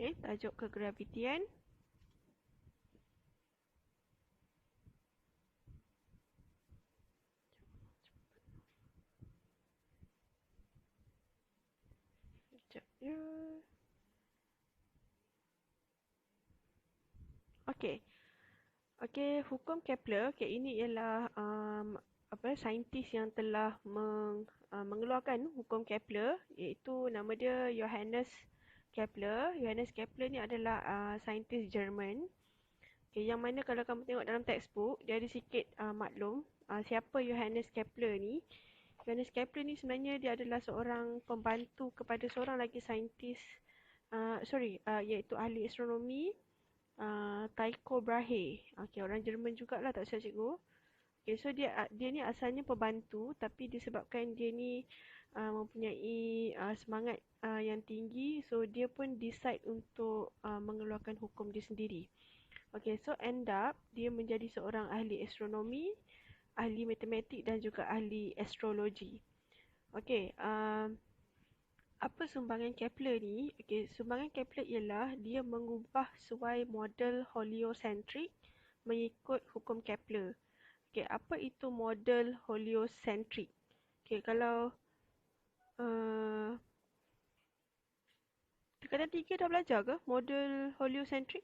Okey, tajuk kegravitian. Sekejap ya. Okey. Okey, hukum Kepler. Okey, ini ialah saintis yang telah mengeluarkan hukum Kepler, iaitu nama dia Johannes Kepler. Johannes Kepler ni adalah saintis Jerman. Okay, yang mana kalau kamu tengok dalam textbook, dia ada sikit maklum siapa Johannes Kepler ni. Johannes Kepler ni sebenarnya dia adalah seorang pembantu kepada seorang lagi saintis, iaitu ahli astronomi, Tycho Brahe. Okay, orang Jerman jugalah, tak silap cikgu. Okay, so dia ni asalnya pembantu, tapi disebabkan dia ni mempunyai semangat yang tinggi, so dia pun decide untuk mengeluarkan hukum dia sendiri. Okay, so end up dia menjadi seorang ahli astronomi, ahli matematik dan juga ahli astrologi. Okay, apa sumbangan Kepler ni? Okay, sumbangan Kepler ialah dia mengubah suai model heliocentric mengikut hukum Kepler. Okay, apa itu model heliocentric? Okay, kalau tingkatan 3 dah belajar ke model heliocentric?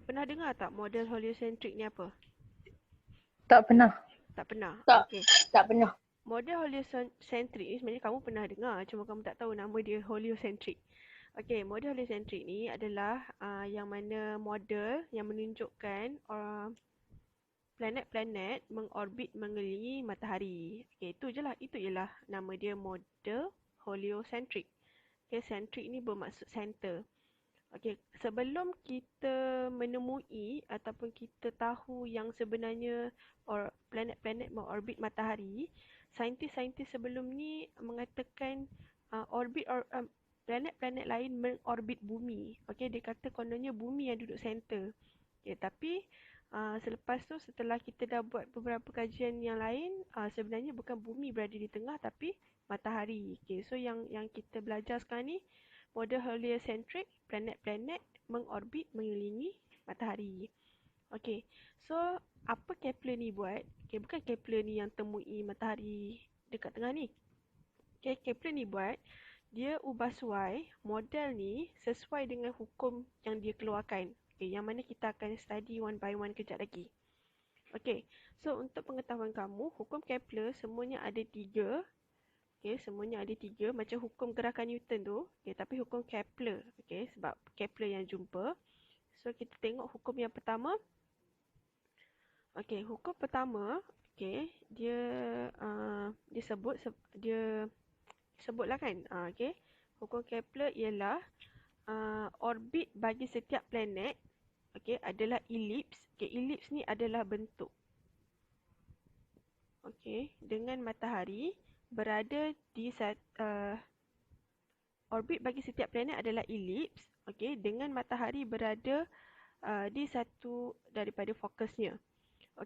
Pernah dengar tak model heliocentric ni apa? Tak pernah. Tak pernah. Tak, Okey. tak pernah. Model heliocentric ni sebenarnya kamu pernah dengar, cuma kamu tak tahu nama dia heliocentric. Okey, model heliocentric ni adalah yang mana model yang menunjukkan planet-planet mengorbit mengelilingi matahari. Okey, itu ialah nama dia model heliocentric. Okey, centric ni bermaksud center. Okey, sebelum kita menemui ataupun kita tahu yang sebenarnya planet-planet mengorbit matahari, saintis-saintis sebelum ni mengatakan planet-planet lain mengorbit bumi. Okey, dia kata kononnya bumi yang duduk center. Okey, tapi selepas tu setelah kita dah buat beberapa kajian yang lain, sebenarnya bukan bumi berada di tengah tapi matahari. Okey, so yang kita belajar sekarang ni model heliocentric, planet-planet mengorbit mengelilingi matahari. Okey, so apa Kepler ni buat? Okay, bukan Kepler ni yang temui matahari dekat tengah ni. Okay, Kepler ni buat, dia ubah suai model ni sesuai dengan hukum yang dia keluarkan. Okay, yang mana kita akan study one by one kejap lagi. Okay, so untuk pengetahuan kamu, hukum Kepler semuanya ada 3. Okay, semuanya ada 3 macam hukum gerakan Newton tu. Okay, tapi hukum Kepler. Okay, sebab Kepler yang jumpa. So, kita tengok hukum yang pertama. Okay, hukum pertama. Okay, dia sebutlah kan. Okay, hukum Kepler ialah orbit bagi setiap planet adalah elips. Okay, elips ni adalah bentuk. Okay, dengan matahari berada di orbit bagi setiap planet adalah elips, dengan matahari berada di satu daripada fokusnya.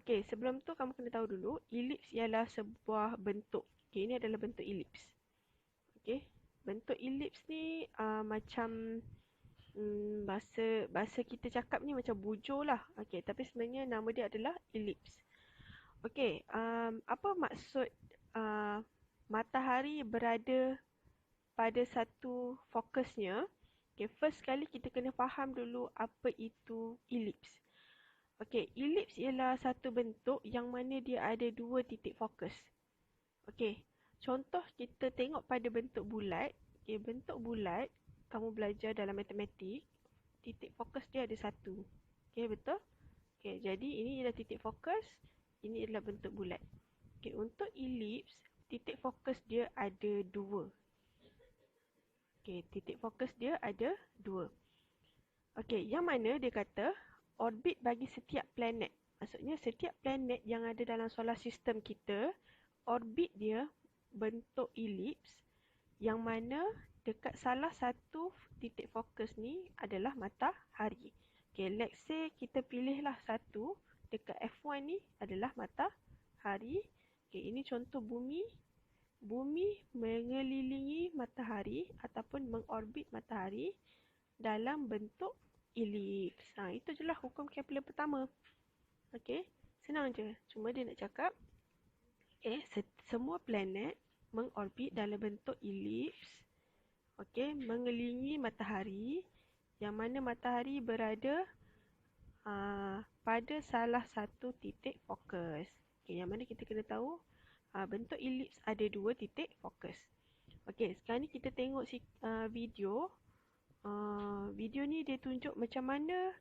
Sebelum tu kamu kena tahu dulu, elips ialah sebuah bentuk. Ini adalah bentuk elips. Bentuk elips ni macam bahasa kita cakap ni macam bujur lah. Tapi sebenarnya nama dia adalah elips. Apa maksud matahari berada pada satu fokusnya? First sekali kita kena faham dulu apa itu elips. Elips ialah satu bentuk yang mana dia ada 2 titik fokus. Contoh kita tengok pada bentuk bulat. Bentuk bulat kamu belajar dalam matematik, titik fokus dia ada 1. Betul? Jadi ini ialah titik fokus, ini adalah bentuk bulat. Untuk elips, titik fokus dia ada 2. Titik fokus dia ada 2. Yang mana dia kata orbit bagi setiap planet. Maksudnya setiap planet yang ada dalam solar system kita, orbit dia bentuk elips yang mana dekat salah satu titik fokus ni adalah matahari. Let's say kita pilihlah satu dekat F1 ni adalah matahari. Ini contoh bumi bumi mengelilingi matahari ataupun mengorbit matahari dalam bentuk elips. Itu je lah hukum Kepler pertama. Okey, senang je. Cuma dia nak cakap, semua planet mengorbit dalam bentuk elips, okey, mengelilingi matahari, yang mana matahari berada pada salah satu titik fokus. Okay, yang mana kita kena tahu bentuk elips ada dua titik fokus. Okey, sekarang ni kita tengok video. Video ni dia tunjuk macam mana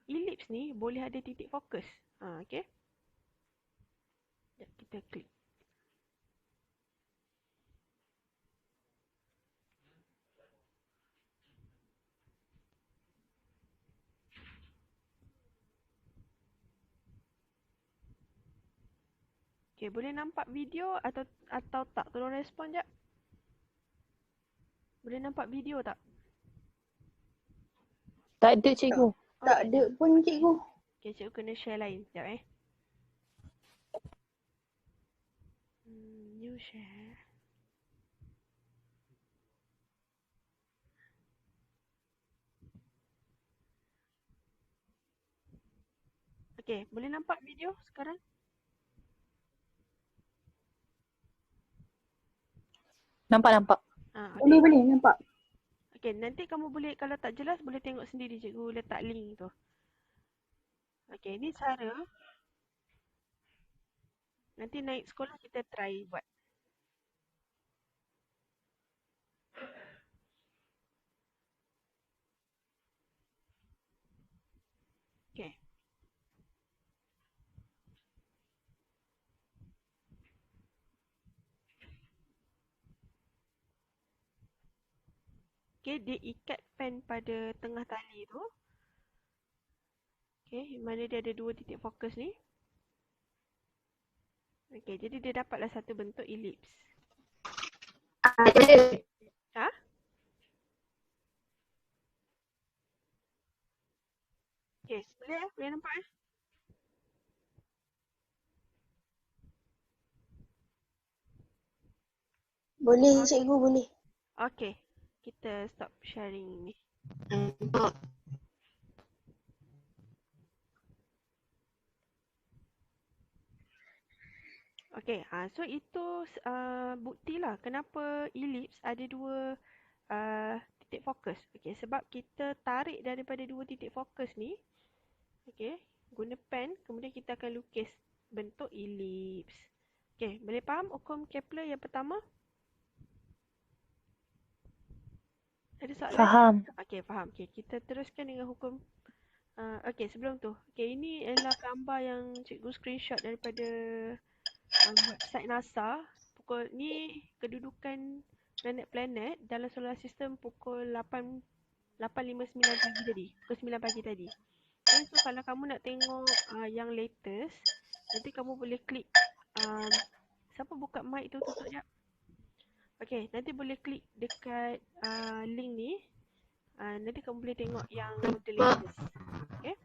elips ni boleh ada titik fokus. Okey. Kita klik. Okay, boleh nampak video atau tak? Tolong respon jap. Boleh nampak video tak? Tak ada cikgu. Tak ada pun cikgu. Okay, cikgu kena share lain. Sekejap New share. Okay, boleh nampak video sekarang? Nampak. Okay. Boleh nampak. Okay, nanti kamu boleh, kalau tak jelas boleh tengok sendiri, cikgu letak link tu. Okay, ni cara. Nanti naik sekolah kita try buat. Okay. Okay, dia ikat pen pada tengah tali tu. Okay, mana dia ada dua titik fokus ni. Okay, jadi dia dapatlah satu bentuk elips. Ha? Okay, boleh nampak Boleh cikgu, boleh. Okay, kita stop sharing ni. Okay, so itu buktilah kenapa elips ada dua titik fokus. Okay, sebab kita tarik daripada dua titik fokus ni, okay, guna pen, kemudian kita akan lukis bentuk elips. Okay, boleh faham hukum Kepler yang pertama? Ada soalan? Faham. Okay, faham. Okay, kita teruskan dengan hukum. Okay, sebelum tu. Okay, ini adalah gambar yang cikgu screenshot daripada website NASA. Ni kedudukan planet-planet dalam solar system pukul 8.59 pagi tadi. Pukul 9 pagi tadi. Okay, so kalau kamu nak tengok yang latest, nanti kamu boleh klik. Siapa buka mic tu, tutup jap. Okay, nanti boleh klik dekat link ni. Nanti kamu boleh tengok yang the latest. Okay.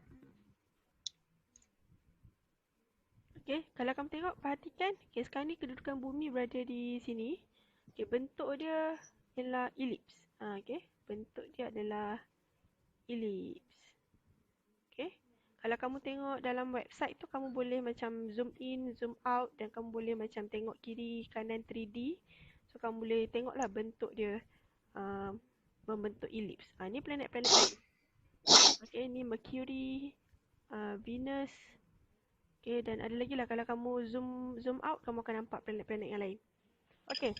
Okay, kalau kamu tengok, perhatikan. Okay, sekarang ni kedudukan bumi berada di sini. Okay, bentuk dia ialah elips. Okay, bentuk dia adalah elips. Okay, kalau kamu tengok dalam website tu, kamu boleh macam zoom in, zoom out dan kamu boleh macam tengok kiri, kanan 3D. So, kamu boleh tengoklah bentuk dia membentuk elips. Ni planet-planet lain. Okay, ni Mercury, Venus. Okay, dan ada lagi lah kalau kamu zoom out, kamu akan nampak planet-planet yang lain. Okay.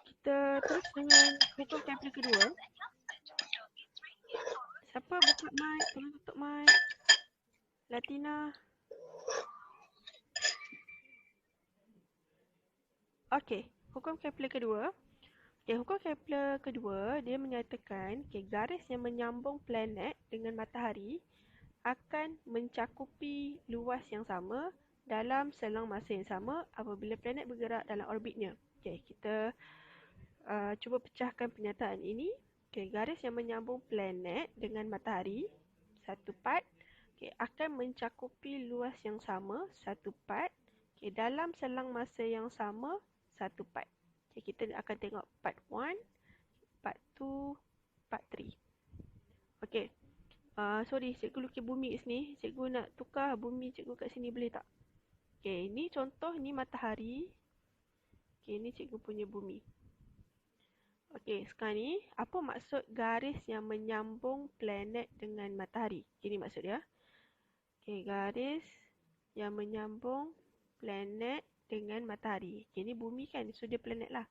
Kita terus dengan hukum Kepler kedua. Siapa buka mic? Tolong tutup mic. Latina. Okay, hukum Kepler kedua. Okay, hukum Kepler kedua, dia menyatakan garis yang menyambung planet dengan matahari akan mencakupi luas yang sama dalam selang masa yang sama apabila planet bergerak dalam orbitnya. Okay, kita cuba pecahkan pernyataan ini. Okay, garis yang menyambung planet dengan matahari, satu part, akan mencakupi luas yang sama, satu part, Okay, dalam selang masa yang sama, satu part. Okay, kita akan tengok part 1, part 2, part 3. Okay. Sorry, cikgu lukis bumi kat sini. Cikgu nak tukar bumi cikgu kat sini boleh tak? Okay, ni contoh ni matahari. Okay, ni cikgu punya bumi. Okay, sekarang ni apa maksud garis yang menyambung planet dengan matahari? Ini maksud dia. Okay, garis yang menyambung planet dengan matahari. Okay, ni bumi kan, so dia planet lah.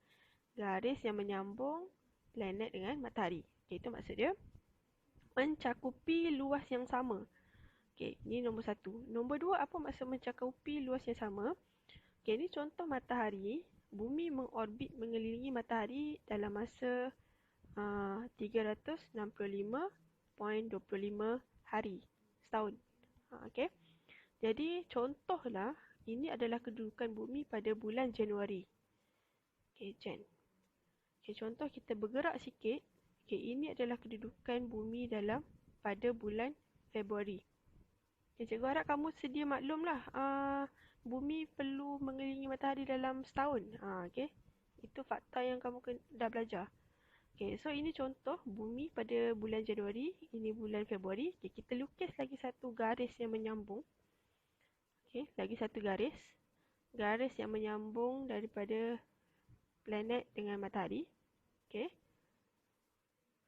Garis yang menyambung planet dengan matahari. Okay, itu maksud dia. Mencakupi luas yang sama. Okay, ni nombor 1. Nombor 2, apa maksud mencakupi luas yang sama? Okay, ni contoh matahari. Bumi mengorbit mengelilingi matahari dalam masa 365.25 hari setahun. Okay. Jadi contohlah ini adalah kedudukan bumi pada bulan Januari. Okay, Jan. Okay, contoh kita bergerak sikit. Okay, ini adalah kedudukan bumi pada bulan Februari. Okay, cikgu harap kamu sedia maklumlah. Bumi perlu mengelilingi matahari dalam setahun. Okay. Itu fakta yang kamu dah belajar. Okay, so ini contoh bumi pada bulan Januari. Ini bulan Februari. Okay, kita lukis lagi satu garis yang menyambung. Okay, lagi satu garis. Garis yang menyambung daripada planet dengan matahari. Okay.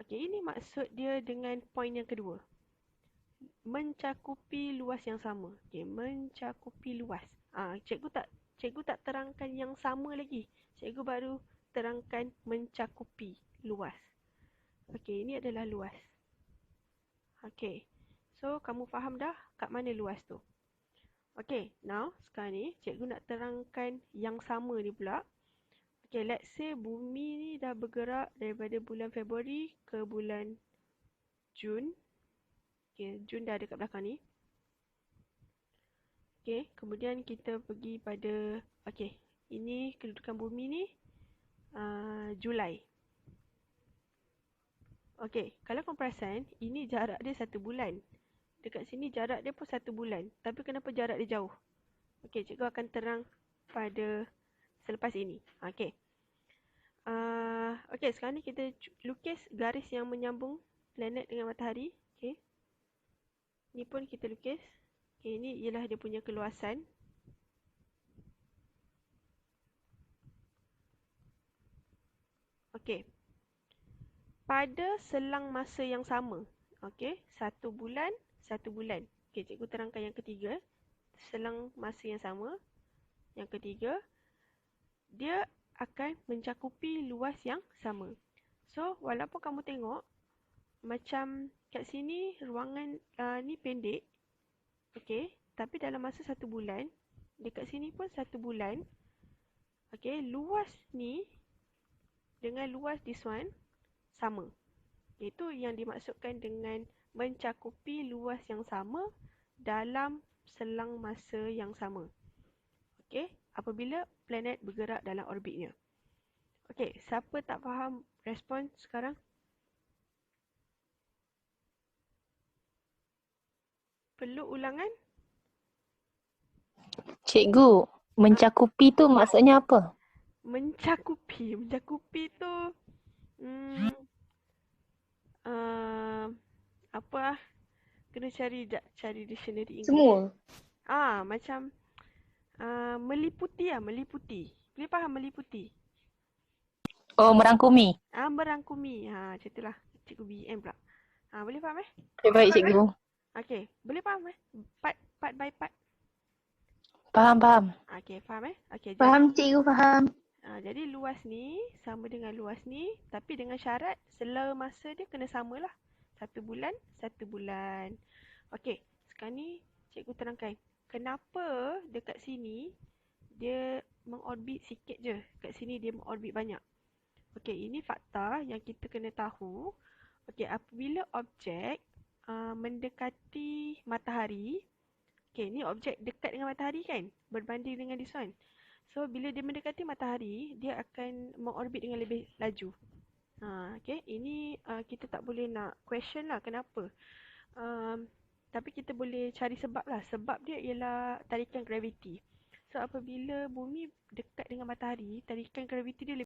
Okay, ini maksud dia dengan poin yang kedua. Mencakupi luas yang sama. Okay, mencakupi luas. Cikgu tak terangkan yang sama lagi. Cikgu baru terangkan mencakupi luas. Okey, ini adalah luas. Okey. So, kamu faham dah kat mana luas tu? Okey, now sekarang ni cikgu nak terangkan yang sama ni pula. Okey, let's say bumi ni dah bergerak daripada bulan Februari ke bulan Jun. Okey, Jun dah ada kat belakang ni. Okey, kemudian kita pergi pada, okey, ini kedudukan bumi ni Julai. Okey, kalau kamu perasan, ini jarak dia 1 bulan. Dekat sini jarak dia pun 1 bulan. Tapi kenapa jarak dia jauh? Okey, cikgu akan terang pada selepas ini. Okey. Okey, sekarang ni kita lukis garis yang menyambung planet dengan matahari. Okey. Ni pun kita lukis. Okay, ini ialah dia punya keluasan. Okey. Pada selang masa yang sama. Okey, 1 bulan, 1 bulan. Okey, cikgu terangkan yang ketiga. Selang masa yang sama. Yang ketiga, dia akan mencakupi luas yang sama. So, walaupun kamu tengok, macam kat sini ruangan ni pendek. Okey, tapi dalam masa 1 bulan, dekat sini pun 1 bulan. Okey, luas ni dengan luas this one sama. Itu yang dimaksudkan dengan mencakupi luas yang sama dalam selang masa yang sama. Okey, apabila planet bergerak dalam orbitnya. Okey, siapa tak faham respon sekarang? Perlu ulangan? Cikgu, mencakupi tu maksudnya apa? Mencakupi tu apa? Kena cari dictionary English. Semua. Macam meliputi lah, meliputi. Boleh faham meliputi? Oh, merangkumi. Merangkumi. Macam itulah. Cikgu BM pula. Boleh faham Okay, baik cikgu. Okey, boleh faham part by part. Faham. Okey, faham Okey, Faham cikgu, faham. jadi luas ni sama dengan luas ni, tapi dengan syarat sela masa dia kena samalah. 1 bulan, 1 bulan. Okey, sekarang ni cikgu terangkan. Kenapa dekat sini dia mengorbit sikit je. Kat sini dia mengorbit banyak. Okey, ini fakta yang kita kena tahu. Okey, apabila objek mendekati matahari. Okey, ni objek dekat dengan matahari kan? Berbanding dengan this one. So, bila dia mendekati matahari, dia akan mengorbit dengan lebih laju. Okey, ini kita tak boleh nak question lah kenapa. Tapi kita boleh cari sebab lah. Sebab dia ialah tarikan graviti. So apabila bumi dekat dengan matahari, tarikan graviti dia